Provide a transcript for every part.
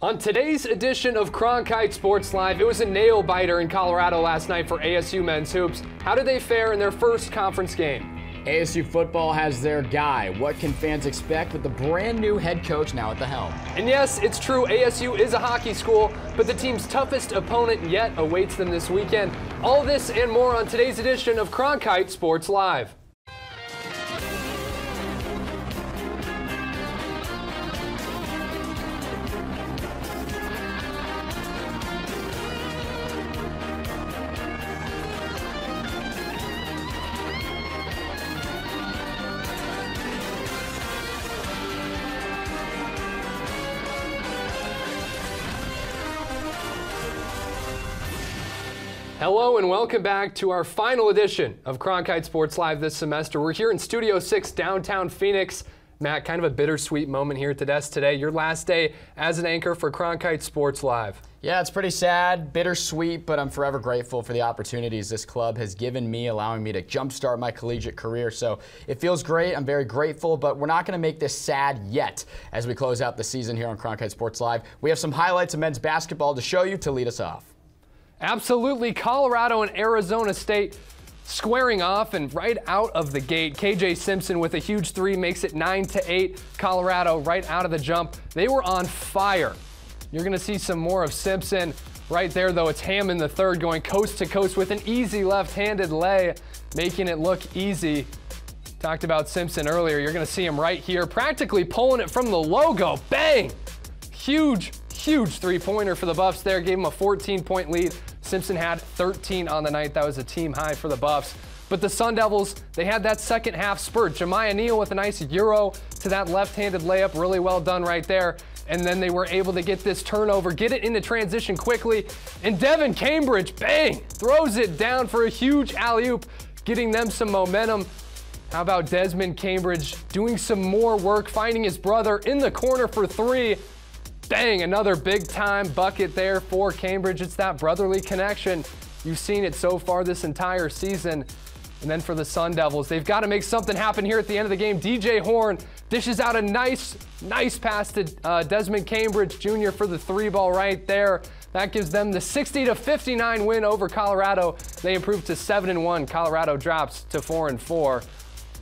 On today's edition of Cronkite Sports Live, it was a nail-biter in Colorado last night for ASU men's hoops. How did they fare in their first conference game? ASU football has their guy. What can fans expect with the brand new head coach now at the helm? And yes, it's true, ASU is a hockey school, but the team's toughest opponent yet awaits them this weekend. All this and more on today's edition of Cronkite Sports Live. Hello and welcome back to our final edition of Cronkite Sports Live this semester. We're here in Studio 6, downtown Phoenix. Matt, kind of a bittersweet moment here at the desk today. Your last day as an anchor for Cronkite Sports Live. Yeah, it's pretty sad, bittersweet, but I'm forever grateful for the opportunities this club has given me, allowing me to jumpstart my collegiate career. So it feels great. I'm very grateful, but we're not going to make this sad yet as we close out the season here on Cronkite Sports Live. We have some highlights of men's basketball to show you to lead us off. Absolutely. Colorado and Arizona State squaring off, and right out of the gate, KJ Simpson with a huge three makes it 9-8. Colorado right out of the jump. They were on fire. You're going to see some more of Simpson right there, though. It's Hammond the third going coast to coast with an easy left-handed lay, making it look easy. Talked about Simpson earlier. You're going to see him right here, practically pulling it from the logo. Bang! Huge three-pointer for the Buffs there. Gave him a 14-point lead. Simpson had 13 on the night. That was a team high for the Buffs. But the Sun Devils, they had that second half spurt. Jemiah Neal with a nice euro to that left-handed layup. Really well done right there. And then they were able to get this turnover, get it into transition quickly. And Devin Cambridge, bang, throws it down for a huge alley-oop, getting them some momentum. How about Desmond Cambridge doing some more work, finding his brother in the corner for three. Bang, another big-time bucket there for Cambridge. It's that brotherly connection. You've seen it so far this entire season. And then for the Sun Devils, they've got to make something happen here at the end of the game. DJ Horn dishes out a nice pass to Desmond Cambridge Jr. for the three ball right there. That gives them the 60-59 win over Colorado. They improve to 7-1. Colorado drops to 4-4.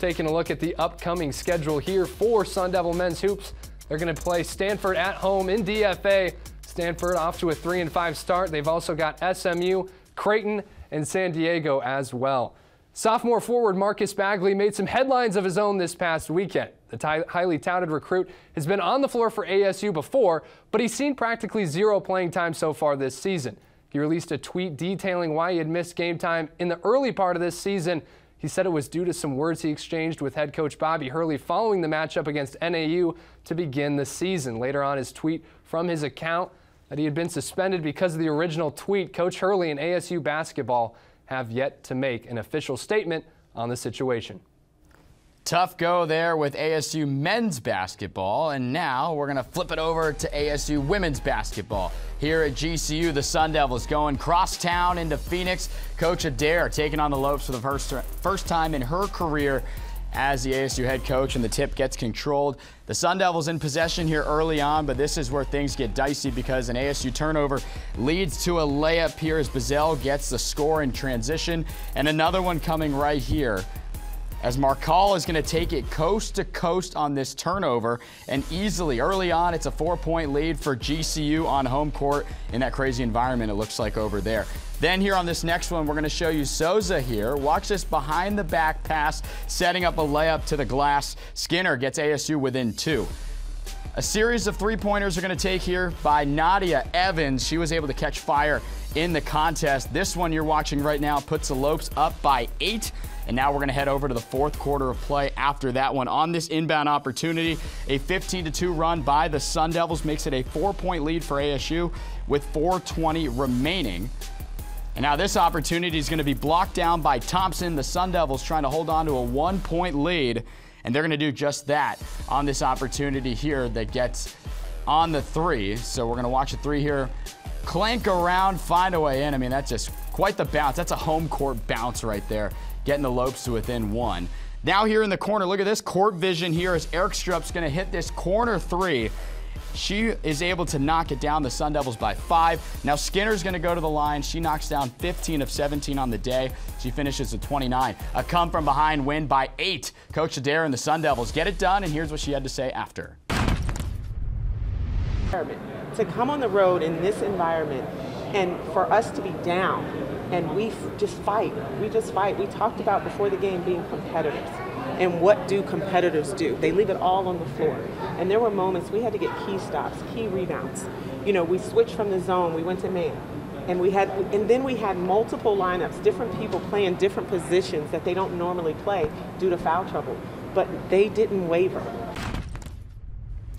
Taking a look at the upcoming schedule here for Sun Devil men's hoops. They're going to play Stanford at home in DFA. Stanford off to a 3-5 start. They've also got SMU, Creighton, and San Diego as well. Sophomore forward Marcus Bagley made some headlines of his own this past weekend. The highly touted recruit has been on the floor for ASU before, but he's seen practically zero playing time so far this season. He released a tweet detailing why he had missed game time in the early part of this season. He said it was due to some words he exchanged with head coach Bobby Hurley following the matchup against NAU to begin the season. Later on, his tweet from his account that he had been suspended because of the original tweet. Coach Hurley and ASU basketball have yet to make an official statement on the situation. Tough go there with ASU men's basketball, and now we're going to flip it over to ASU women's basketball. Here at GCU, the Sun Devils going crosstown into Phoenix. Coach Adair taking on the Lopes for the first time in her career as the ASU head coach, and the tip gets controlled. The Sun Devils in possession here early on, but this is where things get dicey because an ASU turnover leads to a layup here as Bazell gets the score in transition, and another one coming right here as Markall is going to take it coast to coast on this turnover, and easily early on it's a 4-point lead for GCU on home court in that crazy environment it looks like over there. Then here on this next one, we're going to show you Souza here. Watch this behind the back pass, setting up a layup to the glass. Skinner gets ASU within 2. A series of three-pointers are going to take here by Nadia Evans. She was able to catch fire in the contest. This one you're watching right now puts the Lopes up by 8. And now we're going to head over to the fourth quarter of play after that one. On this inbound opportunity, a 15-2 run by the Sun Devils makes it a 4-point lead for ASU with 4:20 remaining. And now this opportunity is going to be blocked down by Thompson. The Sun Devils trying to hold on to a 1-point lead, and they're going to do just that on this opportunity here that gets on the three. So we're going to watch a three here clank around, find a way in. I mean, that's just quite the bounce. That's a home court bounce right there, getting the Lopes to within 1. Now here in the corner, look at this court vision here as Eric Strupp's going to hit this corner three. She is able to knock it down, the Sun Devils by 5. Now Skinner's going to go to the line. She knocks down 15 of 17 on the day. She finishes at 29. A come from behind win by 8. Coach Adair and the Sun Devils get it done, and here's what she had to say after. To come on the road in this environment and for us to be down and we just fight. We talked about before the game being competitors. And what do competitors do? They leave it all on the floor. And there were moments we had to get key stops, key rebounds. You know, we switched from the zone, we went to man. And then we had multiple lineups, different people playing different positions that they don't normally play due to foul trouble. But they didn't waver.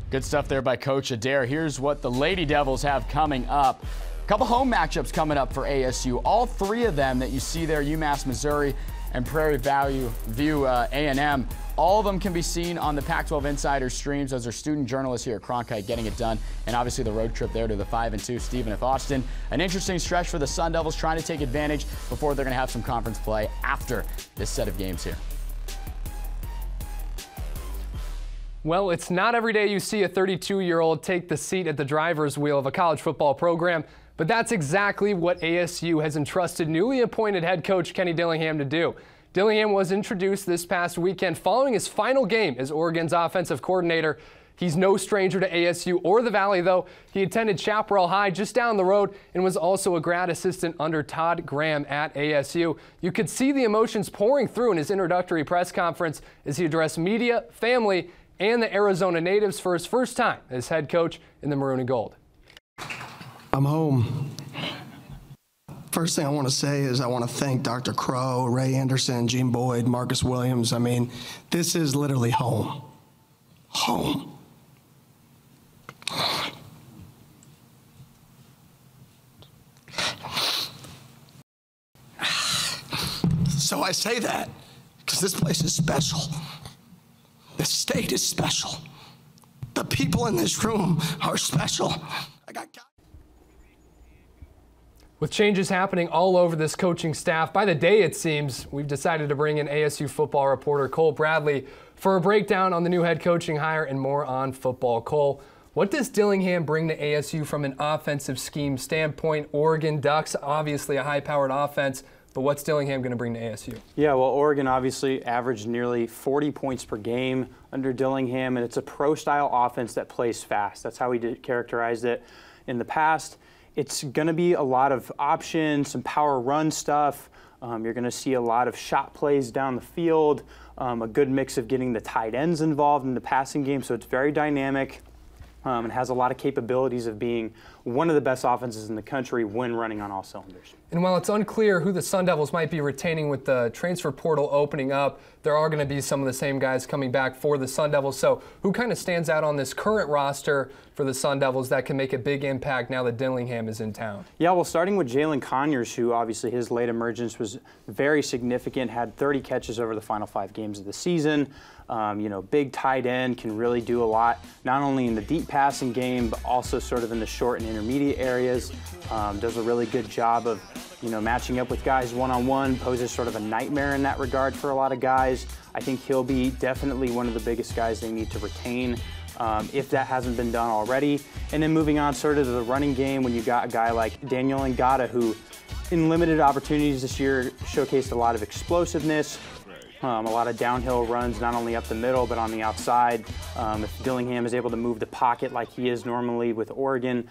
Good stuff there by Coach Adair. Here's what the Lady Devils have coming up. A couple home matchups coming up for ASU. All 3 of them that you see there, UMass Missouri and Prairie View A&M. All of them can be seen on the Pac-12 Insider streams. Those are student journalists here at Cronkite getting it done. And obviously the road trip there to the 5-2 Stephen F. Austin. An interesting stretch for the Sun Devils, trying to take advantage before they're going to have some conference play after this set of games here. Well, it's not every day you see a 32-year-old take the seat at the driver's wheel of a college football program, but that's exactly what ASU has entrusted newly appointed head coach Kenny Dillingham to do. Dillingham was introduced this past weekend following his final game as Oregon's offensive coordinator. He's no stranger to ASU or the Valley, though. He attended Chaparral High just down the road and was also a grad assistant under Todd Graham at ASU. You could see the emotions pouring through in his introductory press conference as he addressed media, family, and the Arizona natives for his first time as head coach in the Maroon and Gold. I'm home. First thing I want to say is I want to thank Dr. Crow, Ray Anderson, Gene Boyd, Marcus Williams. I mean, this is literally home. Home. So I say that because this place is special. The state is special. The people in this room are special. With changes happening all over this coaching staff, by the day it seems, we've decided to bring in ASU football reporter Cole Bradley for a breakdown on the new head coaching hire and more on football. Cole, what does Dillingham bring to ASU from an offensive scheme standpoint? Oregon Ducks, obviously a high-powered offense, but what's Dillingham going to bring to ASU? Yeah, well, Oregon obviously averaged nearly 40 points per game under Dillingham, and it's a pro-style offense that plays fast. That's how we characterized it in the past. It's going to be a lot of options, some power run stuff. You're going to see a lot of shot plays down the field, a good mix of getting the tight ends involved in the passing game, so it's very dynamic. And has a lot of capabilities of being one of the best offenses in the country when running on all cylinders. And while it's unclear who the Sun Devils might be retaining with the transfer portal opening up, there are going to be some of the same guys coming back for the Sun Devils. So who kind of stands out on this current roster for the Sun Devils that can make a big impact now that Dillingham is in town? Yeah, well, starting with Jalen Conyers, who obviously his late emergence was very significant, had 30 catches over the final 5 games of the season. You know, big tight end, can really do a lot, not only in the deep passing game, but also sort of in the short and intermediate areas. Does a really good job of, you know, matching up with guys one-on-one, poses sort of a nightmare in that regard for a lot of guys. I think he'll be definitely one of the biggest guys they need to retain, if that hasn't been done already. And then moving on sort of to the running game, when you got a guy like Daniel Ngata, who in limited opportunities this year showcased a lot of explosiveness, a lot of downhill runs, not only up the middle, but on the outside. If Dillingham is able to move the pocket like he is normally with Oregon,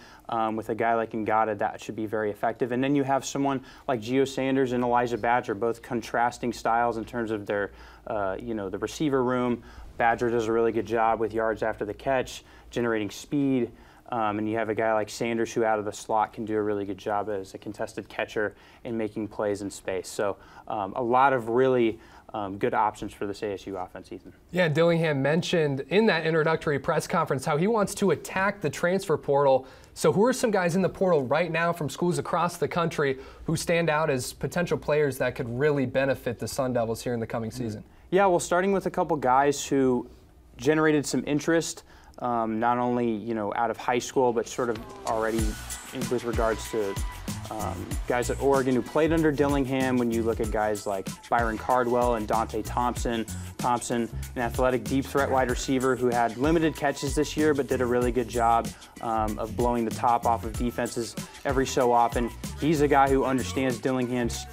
with a guy like Ngata, that should be very effective. And then you have someone like Gio Sanders and Elijah Badger, both contrasting styles in terms of their, you know, the receiver room. Badger does a really good job with yards after the catch, generating speed. And you have a guy like Sanders who out of the slot can do a really good job as a contested catcher and making plays in space. So a lot of really good options for this ASU offense, Ethan. Yeah, Dillingham mentioned in that introductory press conference how he wants to attack the transfer portal. So who are some guys in the portal right now from schools across the country who stand out as potential players that could really benefit the Sun Devils here in the coming season? Yeah, well, starting with a couple guys who generated some interest, not only, you know, out of high school, but sort of already with regards to guys at Oregon who played under Dillingham. When you look at guys like Byron Cardwell and Dante Thompson, an athletic deep threat wide receiver who had limited catches this year but did a really good job of blowing the top off of defenses every so often. He's a guy who understands Dillingham's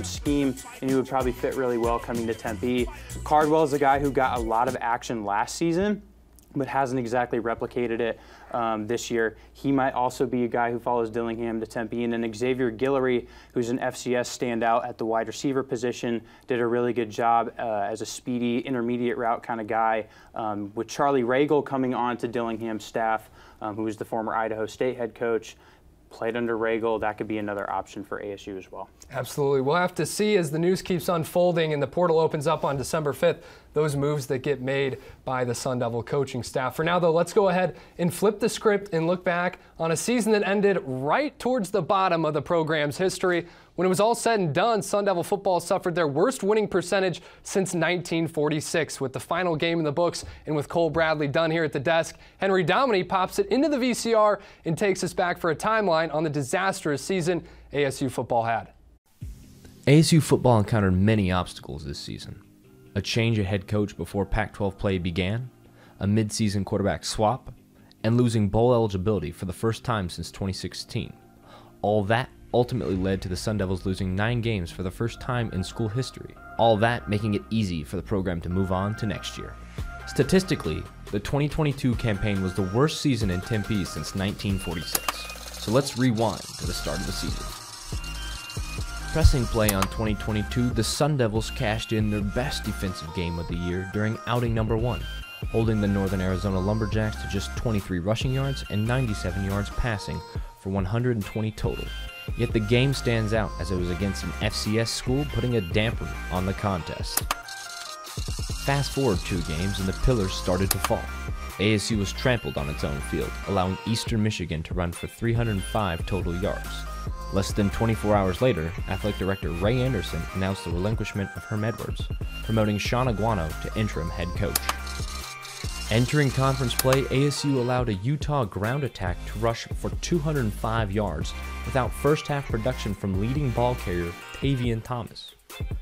scheme, and he would probably fit really well coming to Tempe. Cardwell is a guy who got a lot of action last season but hasn't exactly replicated it this year. He might also be a guy who follows Dillingham to Tempe. And then Xavier Guillory, who's an FCS standout at the wide receiver position, did a really good job as a speedy intermediate route kind of guy. With Charlie Regal coming on to Dillingham's staff, who was the former Idaho State head coach, played under Regal, that could be another option for ASU as well. Absolutely. We'll have to see as the news keeps unfolding and the portal opens up on December 5th, those moves that get made by the Sun Devil coaching staff. For now, though, let's go ahead and flip the script and look back on a season that ended right towards the bottom of the program's history. When it was all said and done, Sun Devil football suffered their worst winning percentage since 1946. With the final game in the books and with Cole Bradley done here at the desk, Henry Dominy pops it into the VCR and takes us back for a timeline on the disastrous season ASU football had. ASU football encountered many obstacles this season. A change at head coach before Pac-12 play began, a mid-season quarterback swap, and losing bowl eligibility for the first time since 2016. All that ultimately led to the Sun Devils losing 9 games for the first time in school history. All that making it easy for the program to move on to next year. Statistically, the 2022 campaign was the worst season in Tempe since 1946. So let's rewind to the start of the season. Pressing play on 2022, the Sun Devils cashed in their best defensive game of the year during outing number 1, holding the Northern Arizona Lumberjacks to just 23 rushing yards and 97 yards passing for 120 total. Yet the game stands out as it was against an FCS school, putting a damper on the contest. Fast forward 2 games and the pillars started to fall. ASU was trampled on its own field, allowing Eastern Michigan to run for 305 total yards. Less than 24 hours later, Athletic Director Ray Anderson announced the relinquishment of Herm Edwards, promoting Sean Aguano to interim head coach. Entering conference play, ASU allowed a Utah ground attack to rush for 205 yards without first-half production from leading ball carrier Tavian Thomas.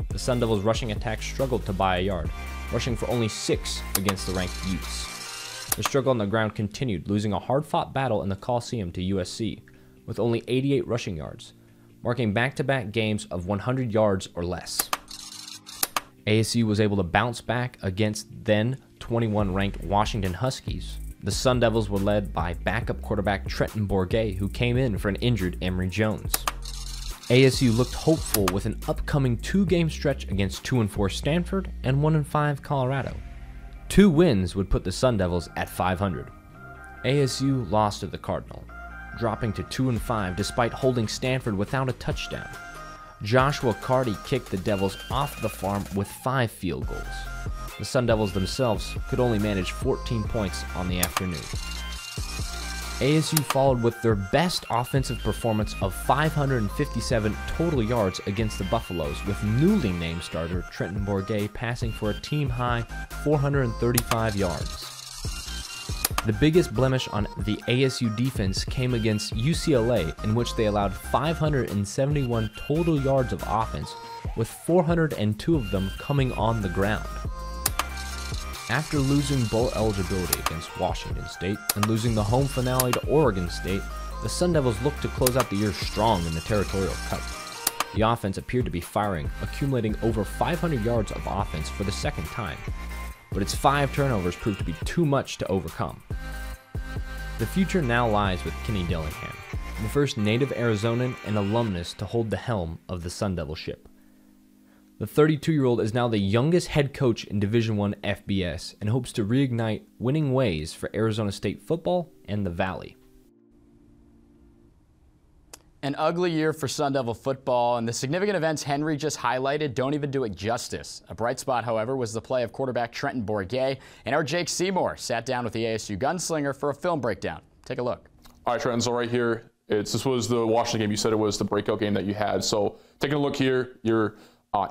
The Sun Devils' rushing attack struggled to buy a yard, rushing for only 6 against the ranked Utes. The struggle on the ground continued, losing a hard-fought battle in the Coliseum to USC, with only 88 rushing yards, marking back-to-back games of 100 yards or less. ASU was able to bounce back against then 21-ranked Washington Huskies. The Sun Devils were led by backup quarterback Trenton Bourguet, who came in for an injured Emory Jones. ASU looked hopeful with an upcoming 2-game stretch against 2-4 Stanford and 1-5 Colorado. 2 wins would put the Sun Devils at 500. ASU lost to the Cardinal, dropping to 2-5 despite holding Stanford without a touchdown. Joshua Carty kicked the Devils off the farm with 5 field goals. The Sun Devils themselves could only manage 14 points on the afternoon. ASU followed with their best offensive performance of 557 total yards against the Buffaloes, with newly named starter Trenton Bourguet passing for a team-high 435 yards. The biggest blemish on the ASU defense came against UCLA, in which they allowed 571 total yards of offense, with 402 of them coming on the ground. After losing bowl eligibility against Washington State and losing the home finale to Oregon State, the Sun Devils looked to close out the year strong in the Territorial Cup. The offense appeared to be firing, accumulating over 500 yards of offense for the second time, but its 5 turnovers proved to be too much to overcome. The future now lies with Kenny Dillingham, the first native Arizonan and alumnus to hold the helm of the Sun Devil ship. The 32-year-old is now the youngest head coach in Division I FBS and hopes to reignite winning ways for Arizona State football and the Valley. An ugly year for Sun Devil football, and the significant events Henry just highlighted don't even do it justice. A bright spot, however, was the play of quarterback Trenton Bourguet, and our Jake Seymour sat down with the ASU gunslinger for a film breakdown. Take a look. All right, Trenton, so right here, this was the Washington game. You said it was the breakout game that you had. So taking a look here, you're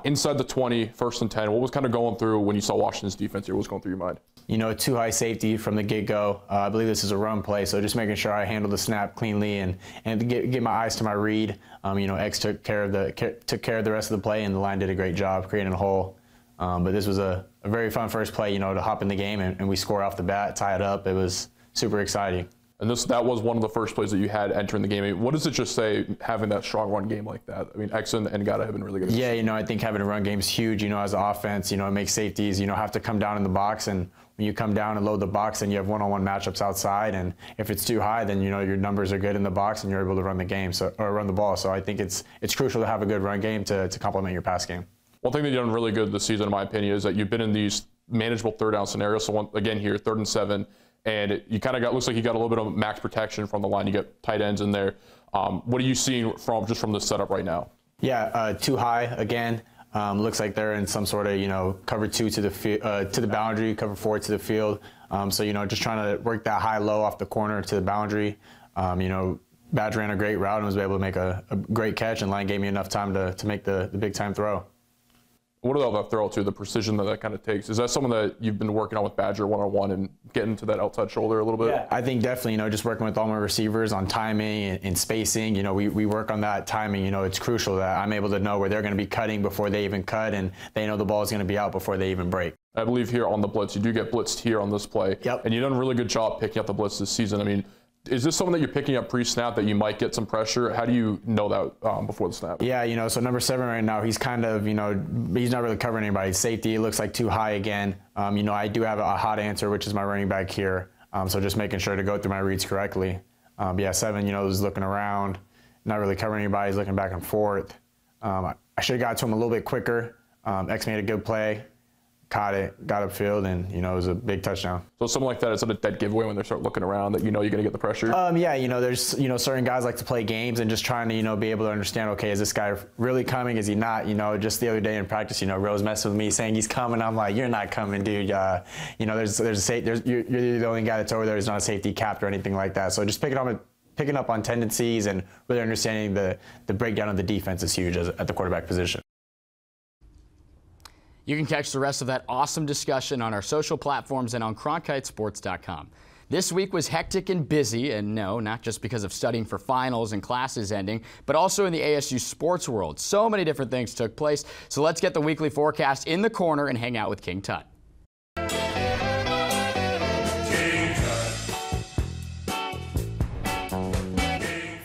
inside the 20, 1st and 10. What was kind of going through when you saw Washington's defense here? What was going through your mind? You know, too high safety from the get-go. I believe this is a run play, so just making sure I handle the snap cleanly and get my eyes to my read. You know, X took care of the rest of the play, and the line did a great job creating a hole. But this was a very fun first play, you know, to hop in the game, and we score off the bat, tie it up. It was super exciting. And that was one of the first plays that you had entering the game. I mean, what does it just say, having that strong run game like that? I mean, X and Ngata have been really good. Yeah, you know, I think having a run game is huge, you know, as an offense. You know, it makes safeties, you know, have to come down in the box. And when you come down and load the box, then you have one-on-one matchups outside. And if it's too high, then, you know, your numbers are good in the box and you're able to run the game, or run the ball. So I think it's crucial to have a good run game to complement your pass game. One thing that you've done really good this season, in my opinion, is that you've been in these manageable third down scenarios. So again here, 3rd and 7. And you kind of looks like you got a little bit of max protection from the line. You get tight ends in there. What are you seeing from the setup right now? Yeah, too high again. Looks like they're in some sort of, you know, cover 2 to the boundary, cover 4 to the field. So, you know, just trying to work that high-low off the corner to the boundary. You know, Badge ran a great route and was able to make a great catch, and line gave me enough time to make the big-time throw. What about that throw, too, the precision that kind of takes? Is that something that you've been working on with Badger one-on-one and getting to that outside shoulder a little bit? Yeah, I think definitely, you know, just working with all my receivers on timing and spacing. You know, we work on that timing. You know, it's crucial that I'm able to know where they're going to be cutting before they even cut, and they know the ball is going to be out before they even break. I believe here on the blitz, you do get blitzed here on this play. Yep. And you've done a really good job picking up the blitz this season. I mean, is this something that you're picking up pre-snap that you might get some pressure? How do you know that before the snap? Yeah, you know, so number 7 right now, he's kind of, you know, he's not really covering anybody. Safety, it looks like too high again. You know, I do have a hot answer, which is my running back here. So just making sure to go through my reads correctly. Yeah, 7, you know, is looking around, not really covering anybody. He's looking back and forth. I should have got to him a little bit quicker. X made a good play. Caught it, got upfield, and, you know, it was a big touchdown. So something like that, is it a dead giveaway when they start looking around that you know you're going to get the pressure? Yeah, you know, there's, you know, certain guys like to play games and just trying to, you know, be able to understand, okay, is this guy really coming? Is he not? You know, just the other day in practice, you know, Rose messed with me saying he's coming. I'm like, you're not coming, dude. You know, you're the only guy that's over there who's not a safety capped or anything like that. So just picking up on tendencies and really understanding the breakdown of the defense is huge at the quarterback position. You can catch the rest of that awesome discussion on our social platforms and on CronkiteSports.com. This week was hectic and busy, and no, not just because of studying for finals and classes ending, but also in the ASU sports world. So many different things took place, so let's get the weekly forecast in the corner and hang out with King Tut.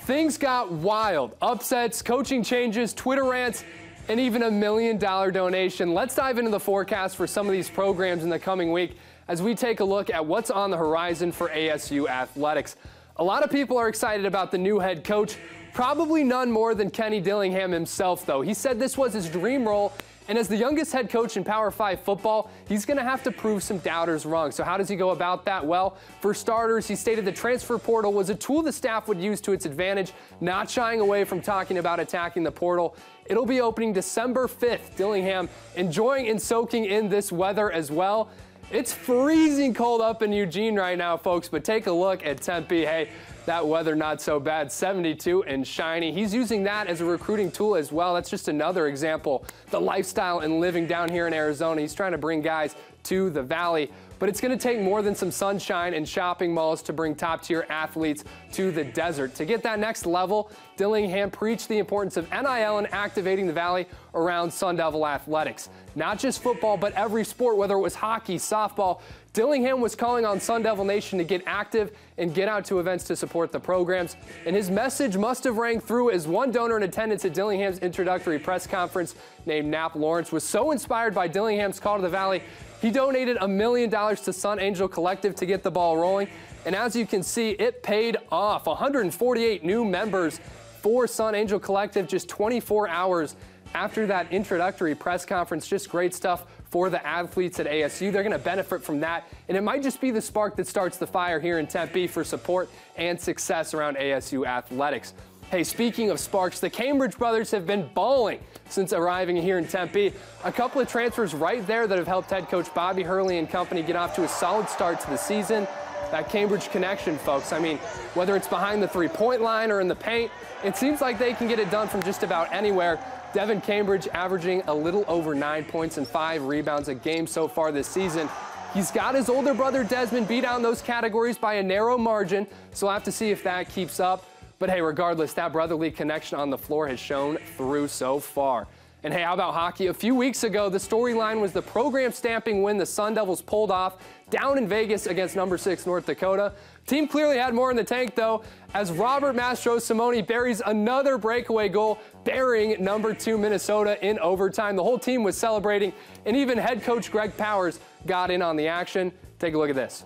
Things got wild. Upsets, coaching changes, Twitter rants, and even $1 million donation. Let's dive into the forecast for some of these programs in the coming week as we take a look at what's on the horizon for ASU athletics. A lot of people are excited about the new head coach, probably none more than Kenny Dillingham himself, though. He said this was his dream role, and as the youngest head coach in Power 5 football, he's going to have to prove some doubters wrong. So how does he go about that? Well, for starters, he stated the transfer portal was a tool the staff would use to its advantage, not shying away from talking about attacking the portal. It'll be opening December 5th. Dillingham enjoying and soaking in this weather as well. It's freezing cold up in Eugene right now, folks, but take a look at Tempe. Hey, that weather not so bad, 72 and shiny. He's using that as a recruiting tool as well. That's just another example. The lifestyle and living down here in Arizona. He's trying to bring guys to the Valley. But it's going to take more than some sunshine and shopping malls to bring top-tier athletes to the desert. To get that next level, Dillingham preached the importance of NIL and activating the Valley around Sun Devil athletics. Not just football, but every sport, whether it was hockey, softball. Dillingham was calling on Sun Devil Nation to get active and get out to events to support the programs. And his message must have rang through as one donor in attendance at Dillingham's introductory press conference named Knapp Lawrence was so inspired by Dillingham's call to the Valley, he donated $1 million to Sun Angel Collective to get the ball rolling. And as you can see, it paid off. 148 new members for Sun Angel Collective just 24 hours after that introductory press conference. Just great stuff for the athletes at ASU. They're going to benefit from that. And it might just be the spark that starts the fire here in Tempe for support and success around ASU athletics. Hey, speaking of sparks, the Cambridge brothers have been balling since arriving here in Tempe. A couple of transfers right there that have helped head coach Bobby Hurley and company get off to a solid start to the season. That Cambridge connection, folks. I mean, whether it's behind the three-point line or in the paint, it seems like they can get it done from just about anywhere. Devin Cambridge averaging a little over 9 points and 5 rebounds a game so far this season. He's got his older brother Desmond beat out in those categories by a narrow margin, so we'll have to see if that keeps up. But hey, regardless, that brotherly connection on the floor has shown through so far. And hey, how about hockey? A few weeks ago, the storyline was the program stamping win the Sun Devils pulled off down in Vegas against number 6 North Dakota. Team clearly had more in the tank, though, as Robert Mastrosimone buries another breakaway goal, burying number 2 Minnesota in overtime. The whole team was celebrating, and even head coach Greg Powers got in on the action. Take a look at this.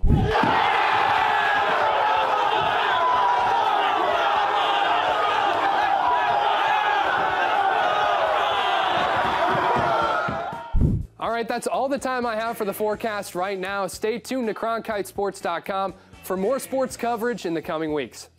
All right, that's all the time I have for the forecast right now. Stay tuned to CronkiteSports.com for more sports coverage in the coming weeks.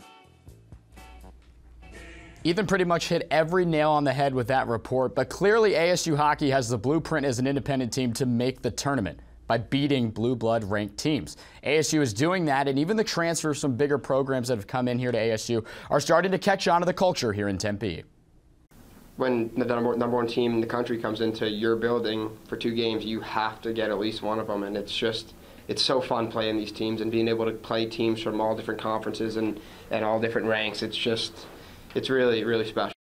Ethan pretty much hit every nail on the head with that report, but clearly ASU Hockey has the blueprint as an independent team to make the tournament by beating blue blood ranked teams. ASU is doing that, and even the transfers from bigger programs that have come in here to ASU are starting to catch on to the culture here in Tempe. When the number one team in the country comes into your building for 2 games, you have to get at least one of them, and it's so fun playing these teams and being able to play teams from all different conferences and all different ranks. It's really, really special.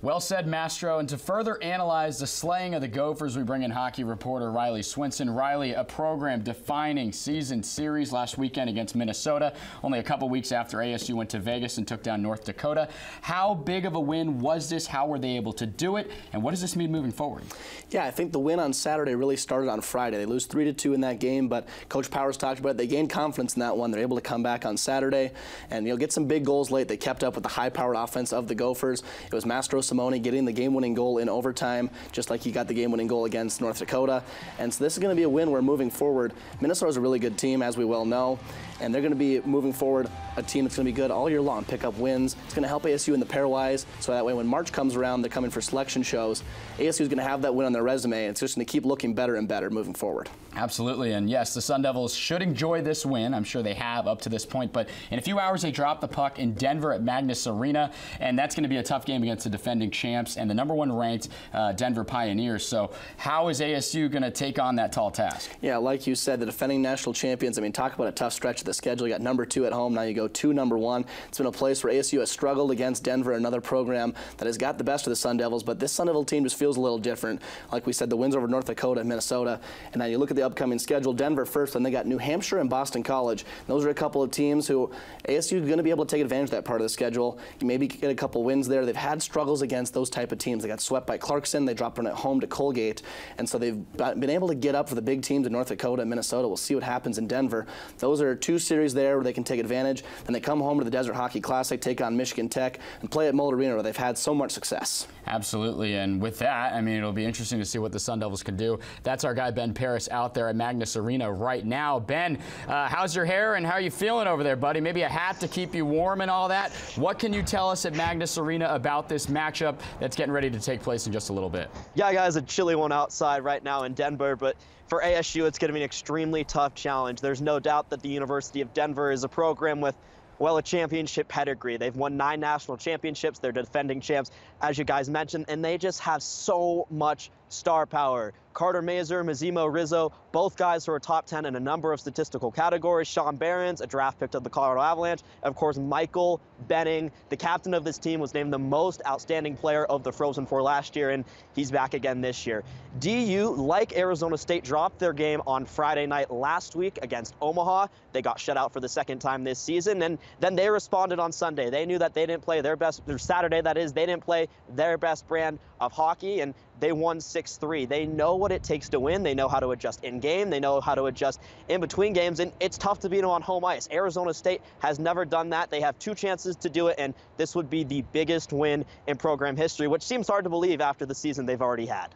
Well said, Mastro. And to further analyze the slaying of the Gophers, we bring in hockey reporter Riley Swinson. Riley, a program-defining season series last weekend against Minnesota, only a couple weeks after ASU went to Vegas and took down North Dakota. How big of a win was this? How were they able to do it? And what does this mean moving forward? Yeah, I think the win on Saturday really started on Friday. They lose 3-2 in that game, but Coach Powers talked about it. They gained confidence in that one. They're able to come back on Saturday and get some big goals late. They kept up with the high-powered offense of the Gophers. It was Mastro Simone getting the game-winning goal in overtime, just like he got the game-winning goal against North Dakota. And so this is going to be a win where moving forward, Minnesota's a really good team, as we well know, and they're going to be moving forward a team that's going to be good all year long, pick up wins. It's going to help ASU in the pairwise, so that way when March comes around, they're coming for selection shows. ASU is going to have that win on their resume, and it's just going to keep looking better and better moving forward. Absolutely, and yes, the Sun Devils should enjoy this win. I'm sure they have up to this point, but in a few hours they drop the puck in Denver at Magnus Arena, and that's going to be a tough game against the defending champs and the number 1 ranked Denver Pioneers. So how is ASU going to take on that tall task? Yeah, like you said, the defending national champions, I mean, talk about a tough stretch of the schedule. You got number 2 at home, now you go to number 1. It's been a place where ASU has struggled against Denver, another program that has got the best of the Sun Devils, but this Sun Devil team just feels a little different. Like we said, the wins over North Dakota and Minnesota, and now you look at the upcoming schedule, Denver first, and they got New Hampshire and Boston College. Those are a couple of teams who ASU is going to be able to take advantage of that part of the schedule. You maybe get a couple wins there. They've had struggles against those type of teams. They got swept by Clarkson. They dropped one at home to Colgate, and so they've been able to get up for the big teams in North Dakota and Minnesota. We'll see what happens in Denver. Those are 2 series there where they can take advantage. Then they come home to the Desert Hockey Classic, take on Michigan Tech, and play at Mullet Arena where they've had so much success. Absolutely, and with that, I mean, it'll be interesting to see what the Sun Devils can do. That's our guy Ben Paris out there at Magnus Arena right now. Ben, how's your hair and how are you feeling over there, buddy? Maybe a hat to keep you warm and all that. What can you tell us at Magnus Arena about this matchup that's getting ready to take place in just a little bit? Yeah, guys, a chilly one outside right now in Denver, but for ASU, it's going to be an extremely tough challenge. There's no doubt that the University of Denver is a program with, well, a championship pedigree. They've won 9 national championships. They're defending champs, as you guys mentioned, and they just have so much star power. Carter Mazur, Mazimo Rizzo, both guys who are top 10 in a number of statistical categories. Sean Behrens, a draft pick of the Colorado Avalanche. Of course, Michael Benning, the captain of this team, was named the most outstanding player of the Frozen Four last year, and he's back again this year. DU, like Arizona State, dropped their game on Friday night last week against Omaha. They got shut out for the 2nd time this season, and then they responded on Sunday. They knew that they didn't play their best, or Saturday that is, they didn't play their best brand of hockey, and they won 6-3. They know what it takes to win. They know how to adjust in game. They know how to adjust in between games, and it's tough to beat them on home ice. Arizona State has never done that. They have 2 chances to do it, and this would be the biggest win in program history, which seems hard to believe after the season they've already had.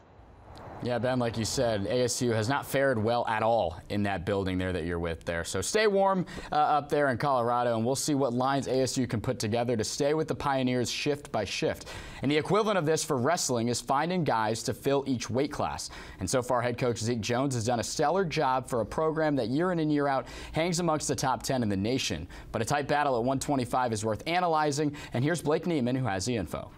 Yeah, Ben, like you said, ASU has not fared well at all in that building there that you're with there. So stay warm up there in Colorado, and we'll see what lines ASU can put together to stay with the Pioneers shift by shift. And the equivalent of this for wrestling is finding guys to fill each weight class. And so far, head coach Zeke Jones has done a stellar job for a program that year in and year out hangs amongst the top 10 in the nation. But a tight battle at 125 is worth analyzing, and here's Blake Neiman, who has the info.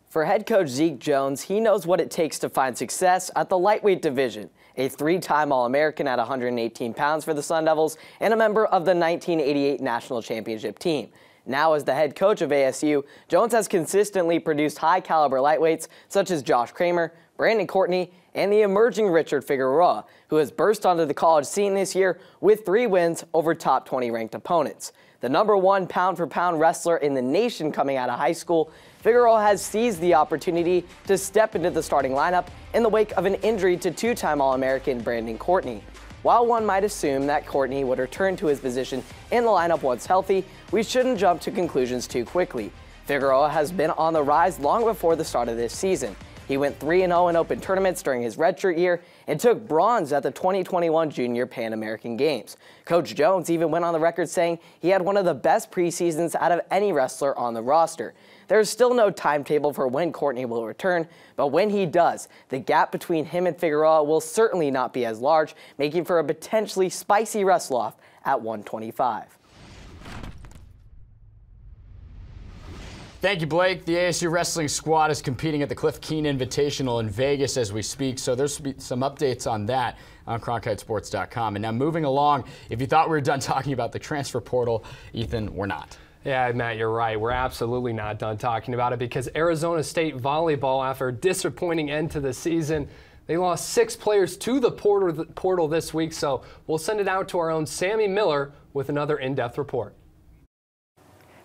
For head coach Zeke Jones, he knows what it takes to find success at the lightweight division. A three-time All-American at 118 pounds for the Sun Devils and a member of the 1988 National Championship team. Now as the head coach of ASU, Jones has consistently produced high-caliber lightweights such as Josh Kramer, Brandon Courtney, and the emerging Richard Figueroa, who has burst onto the college scene this year with 3 wins over top 20 ranked opponents. The #1 pound-for-pound wrestler in the nation coming out of high school, Figueroa has seized the opportunity to step into the starting lineup in the wake of an injury to 2-time All-American Brandon Courtney. While one might assume that Courtney would return to his position in the lineup once healthy, we shouldn't jump to conclusions too quickly. Figueroa has been on the rise long before the start of this season. He went 3-0 in open tournaments during his redshirt year and took bronze at the 2021 Junior Pan American Games. Coach Jones even went on the record saying he had one of the best preseasons out of any wrestler on the roster. There's still no timetable for when Courtney will return, but when he does, the gap between him and Figueroa will certainly not be as large, making for a potentially spicy wrestle-off at 125. Thank you, Blake. The ASU wrestling squad is competing at the Cliff Keen Invitational in Vegas as we speak, so there's some updates on that on CronkiteSports.com. And now moving along, if you thought we were done talking about the transfer portal, Ethan, we're not. Yeah, Matt, you're right. We're absolutely not done talking about it because Arizona State volleyball, after a disappointing end to the season, they lost 6 players to the portal this week, so we'll send it out to our own Sammy Miller with another in-depth report.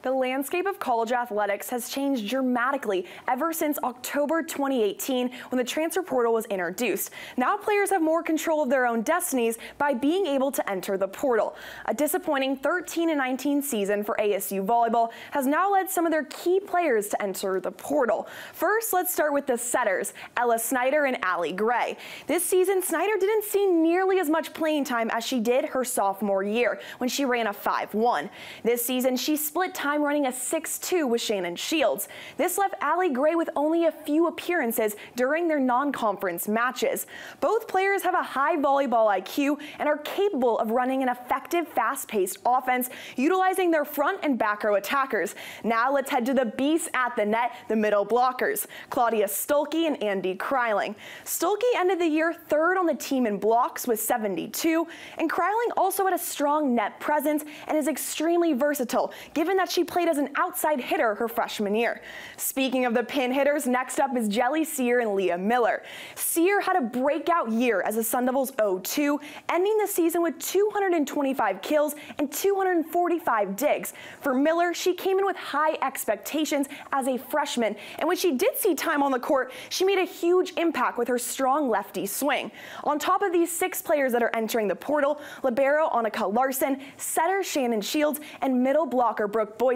The landscape of college athletics has changed dramatically ever since October 2018 when the transfer portal was introduced. Now players have more control of their own destinies by being able to enter the portal. A disappointing 13-19 season for ASU volleyball has now led some of their key players to enter the portal. First, let's start with the setters, Ella Snyder and Allie Gray. This season, Snyder didn't see nearly as much playing time as she did her sophomore year when she ran a 5-1. This season, she split time running a 6-2 with Shannon Shields. This left Allie Gray with only a few appearances during their non-conference matches. Both players have a high volleyball IQ and are capable of running an effective, fast-paced offense, utilizing their front and back row attackers. Now let's head to the beasts at the net, the middle blockers, Claudia Stolke and Andy Kryling. Stolke ended the year 3rd on the team in blocks with 72, and Kryling also had a strong net presence and is extremely versatile, given that she played as an outside hitter her freshman year. Speaking of the pin hitters, next up is Jelly Sear and Leah Miller. Sear had a breakout year as the Sun Devils 0-2, ending the season with 225 kills and 245 digs. For Miller, she came in with high expectations as a freshman, and when she did see time on the court, she made a huge impact with her strong lefty swing. On top of these 6 players that are entering the portal, libero Annika Larson, setter Shannon Shields, and middle blocker Brooke Boyso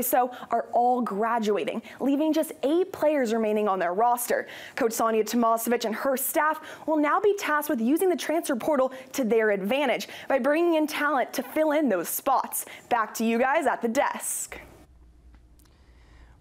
are all graduating, leaving just 8 players remaining on their roster. Coach Sonia Tomasevich and her staff will now be tasked with using the transfer portal to their advantage by bringing in talent to fill in those spots. Back to you guys at the desk.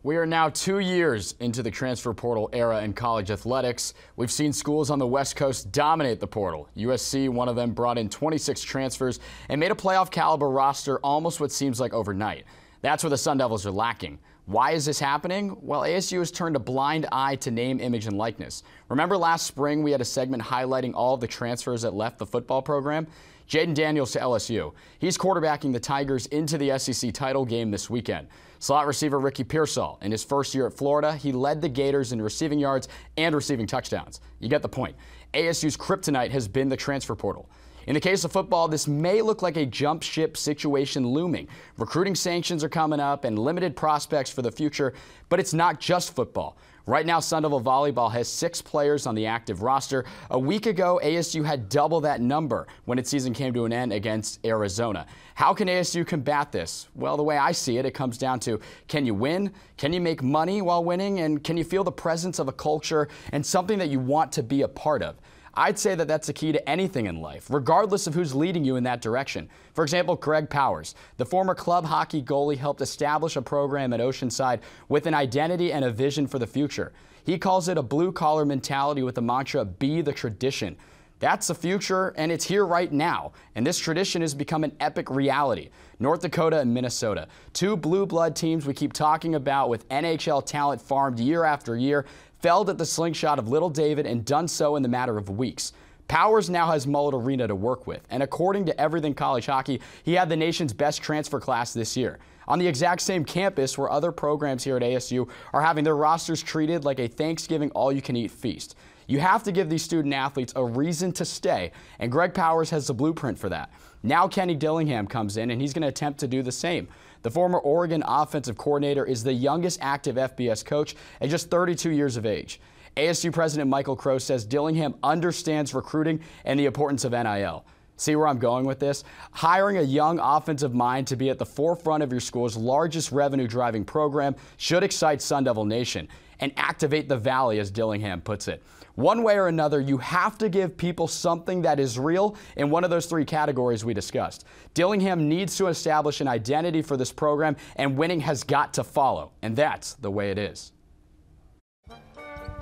We are now 2 years into the transfer portal era in college athletics. We've seen schools on the West Coast dominate the portal. USC, one of them, brought in 26 transfers and made a playoff caliber roster almost what seems like overnight. That's where the Sun Devils are lacking. Why is this happening? Well, ASU has turned a blind eye to name, image, and likeness. Remember last spring we had a segment highlighting all of the transfers that left the football program? Jaden Daniels to LSU. He's quarterbacking the Tigers into the SEC title game this weekend. Slot receiver Ricky Pearsall, in his first year at Florida, he led the Gators in receiving yards and receiving touchdowns. You get the point. ASU's kryptonite has been the transfer portal. In the case of football, this may look like a jump ship situation looming. Recruiting sanctions are coming up and limited prospects for the future, but it's not just football. Right now, Sun Devil Volleyball has 6 players on the active roster. A week ago, ASU had double that number when its season came to an end against Arizona. How can ASU combat this? Well, the way I see it, it comes down to, can you win? Can you make money while winning? And can you feel the presence of a culture and something that you want to be a part of? I'd say that that's the key to anything in life, regardless of who's leading you in that direction. For example, Greg Powers, the former club hockey goalie, helped establish a program at Oceanside with an identity and a vision for the future. He calls it a blue-collar mentality with the mantra, be the tradition. That's the future, and it's here right now. And this tradition has become an epic reality. North Dakota and Minnesota, 2 blue blood teams we keep talking about with NHL talent farmed year after year, failed at the slingshot of Little David and done so in the matter of weeks. Powers now has Mullet Arena to work with, and according to Everything College Hockey, he had the nation's best transfer class this year. On the exact same campus where other programs here at ASU are having their rosters treated like a Thanksgiving all-you-can-eat feast. You have to give these student athletes a reason to stay, and Greg Powers has the blueprint for that. Now Kenny Dillingham comes in, and he's going to attempt to do the same. The former Oregon offensive coordinator is the youngest active FBS coach at just 32 years of age. ASU President Michael Crow says Dillingham understands recruiting and the importance of NIL. See where I'm going with this? Hiring a young offensive mind to be at the forefront of your school's largest revenue-driving program should excite Sun Devil Nation and activate the Valley, as Dillingham puts it. One way or another, you have to give people something that is real in one of those three categories we discussed. Dillingham needs to establish an identity for this program, and winning has got to follow, and that's the way it is.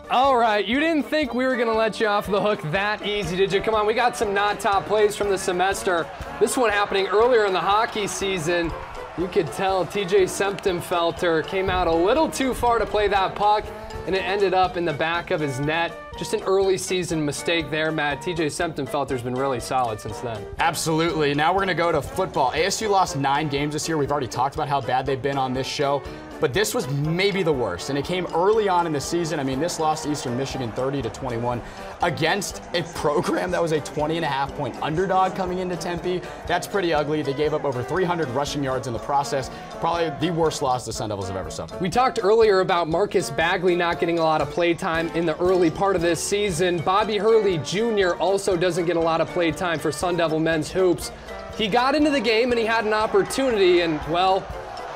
All right, you didn't think we were going to let you off the hook that easy, did you? Come on, we got some not top plays from the semester. This one happening earlier in the hockey season. You could tell TJ Semptimphelter came out a little too far to play that puck, and it ended up in the back of his net. Just an early season mistake there, Matt. TJ Semptimphelter's been really solid since then. Absolutely. Now we're going to go to football. ASU lost 9 games this year. We've already talked about how bad they've been on this show. But this was maybe the worst, and it came early on in the season. I mean, this lost to Eastern Michigan 30-21 against a program that was a 20.5-point underdog coming into Tempe. That's pretty ugly. They gave up over 300 rushing yards in the process. Probably the worst loss the Sun Devils have ever suffered. We talked earlier about Marcus Bagley not getting a lot of play time in the early part of this season. Bobby Hurley Jr. also doesn't get a lot of play time for Sun Devil men's hoops. He got into the game and he had an opportunity, and, well,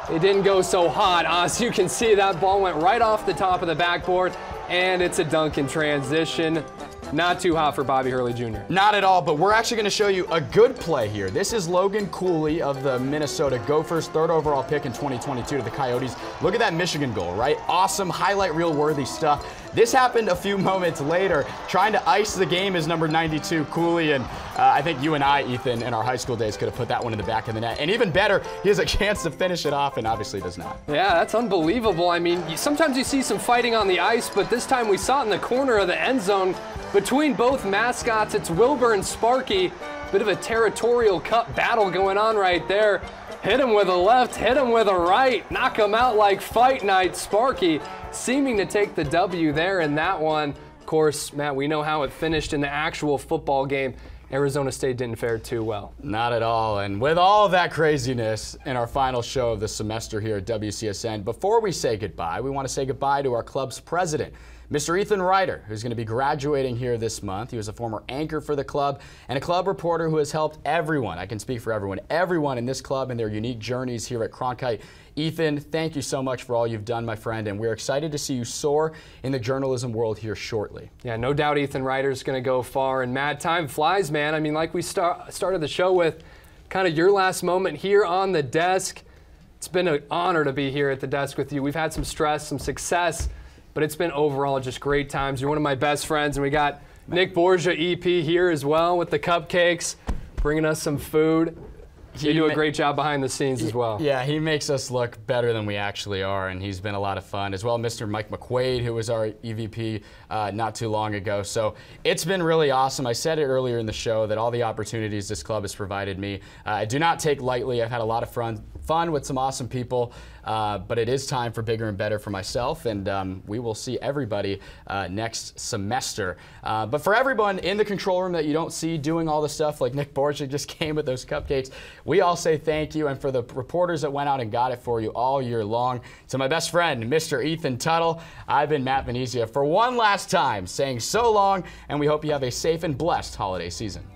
it didn't go so hot. As you can see, that ball went right off the top of the backboard, and it's a dunk in transition. Not too hot for Bobby Hurley Jr. Not at all, but we're actually going to show you a good play here. This is Logan Cooley of the Minnesota Gophers, 3rd overall pick in 2022 to the Coyotes. Look at that Michigan goal, right? Awesome, highlight reel worthy stuff. This happened a few moments later. Trying to ice the game is number 92, Cooley, and I think you and I, Ethan, in our high school days could have put that one in the back of the net. And even better, he has a chance to finish it off, and obviously does not. Yeah, that's unbelievable. I mean, sometimes you see some fighting on the ice, but this time we saw it in the corner of the end zone. Between both mascots, it's Wilbur and Sparky. Bit of a territorial cup battle going on right there. Hit him with a left, hit him with a right, knock him out like fight night. Sparky seeming to take the W there in that one. Of course, Matt, we know how it finished in the actual football game. Arizona State didn't fare too well. Not at all. And with all of that craziness in our final show of the semester here at WCSN, before we say goodbye, we want to say goodbye to our club's president, Mr. Ethan Ryder, who's going to be graduating here this month. He was a former anchor for the club and a club reporter who has helped everyone, I can speak for everyone in this club and their unique journeys here at Cronkite. Ethan, thank you so much for all you've done, my friend, and we're excited to see you soar in the journalism world here shortly. Yeah, no doubt Ethan Ryder's going to go far, and Matt, time flies, man. I mean, like we started the show with, kind of your last moment here on the desk. It's been an honor to be here at the desk with you. We've had some stress, some success, but it's been overall just great times. You're one of my best friends, and we got Nick Bourguet, EP, here as well with the cupcakes, bringing us some food. You do a great job behind the scenes as well. Yeah, he makes us look better than we actually are, and he's been a lot of fun. As well, Mr. Mike McQuaid, who was our EVP not too long ago. So it's been really awesome. I said it earlier in the show that all the opportunities this club has provided me, I do not take lightly. I've had a lot of fun with some awesome people, but it is time for bigger and better for myself, and we will see everybody next semester. But for everyone in the control room that you don't see doing all the stuff like Nick Bourguet just came with those cupcakes, we all say thank you. And for the reporters that went out and got it for you all year long, to my best friend, Mr. Ethan Tuttle, I've been Matt Venezia for one last time saying so long, and we hope you have a safe and blessed holiday season.